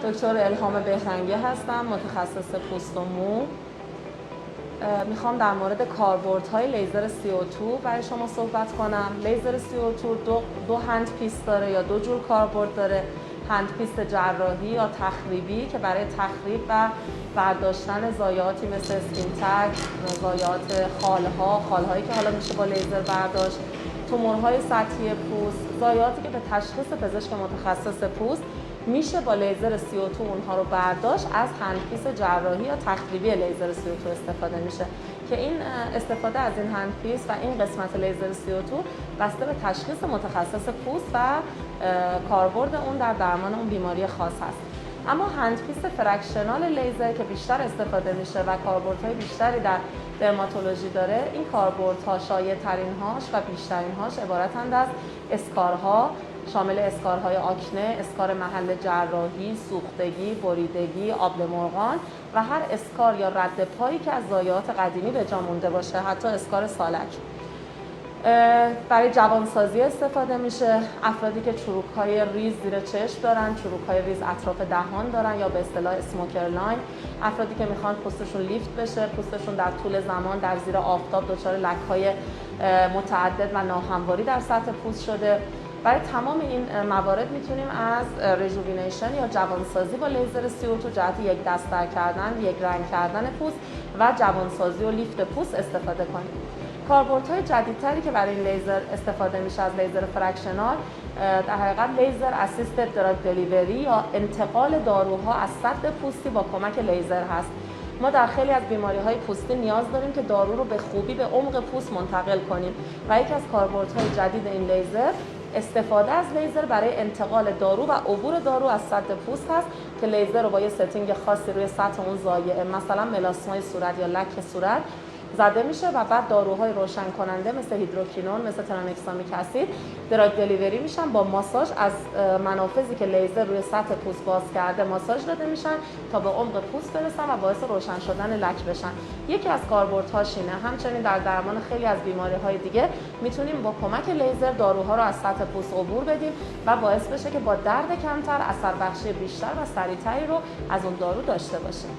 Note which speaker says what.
Speaker 1: دکتر الهام بهرنگی هستم، متخصص پوست و مو. میخوام در مورد کاربردهای لیزر CO2 برای شما صحبت کنم. لیزر CO2 دو هند پیس داره یا دو جور کاربرد داره. هند پیس جراحی یا تخریبی که برای تخریب و برداشتن ضایعاتی مثل اسکین تگ، ضایعات خالهایی که حالا میشه با لیزر برداشت، تومورهای سطحی پوست، ضایعاتی که به تشخیص پزشک متخصص پوست میشه با لیزر CO2 اونها رو برداشت. از هندپیس جراحی یا تخریبی لیزر CO2 استفاده میشه که این استفاده از این هندپیس و این قسمت لیزر CO2 بسته به تشخیص متخصص پوست و کاربرد اون در درمان اون بیماری خاص هست. اما هندپیس فرکشنال لیزر که بیشتر استفاده میشه و کاربردهای بیشتری در درماتولوژی داره، این کاربردها شایع‌ترین هاش و بیشترین هاش عبارتند از اسکارها، شامل اسکارهای آکنه، اسکار محل جراحی، سوختگی، بریدگی، آبله مرغان و هر اسکار یا رد پایی که از ضایعات قدیمی به جا مونده باشه، حتی اسکار سالک. برای جوانسازی استفاده میشه. افرادی که چروک‌های ریز زیر چشم دارن، چروک‌های ریز اطراف دهان دارن یا به اصطلاح اسموکر لاین، افرادی که میخوان پوستشون لیفت بشه، پوستشون در طول زمان در زیر آفتاب دچار لک‌های متعدد و ناهمواری در سطح پوست شده. برای تمام این موارد میتونیم از رژوینیشن یا جوانسازی با لیزر CO2 جهت یک دست‌تر کردن، یک رنگ کردن پوست و جوانسازی و لیفت پوست استفاده کنیم. کاربردهای جدیدتری که برای این لیزر استفاده میشه از لیزر فرکشنال، در حقیقت لیزر اسیستد دراگ دلیوری یا انتقال داروها از سطح پوستی با کمک لیزر هست. ما در خیلی از بیماری‌های پوستی نیاز داریم که دارو رو به خوبی به عمق پوست منتقل کنیم و یکی از کاربردهای جدید این لیزر استفاده از لیزر برای انتقال دارو و عبور دارو از سطح پوست هست که لیزر رو با یه ستینگ خاصی روی سطح اون ضایعه، مثلا ملاسمای صورت یا لک صورت زده میشه و بعد داروهای روشن کننده مثل هیدروکینون، مثل ترانکسامیک اسید دراگ دلیوری میشن. با ماساژ از منافذی که لیزر روی سطح پوست باز کرده ماساژ داده میشن تا به عمق پوست برسن و باعث روشن شدن لک بشن. یکی از کاربردهاش اینه. همچنین در درمان خیلی از بیماری‌های دیگه میتونیم با کمک لیزر داروها رو از سطح پوست عبور بدیم و باعث بشه که با درد کمتر اثر بخشی بیشتر و سریعتری رو از اون دارو داشته باشیم.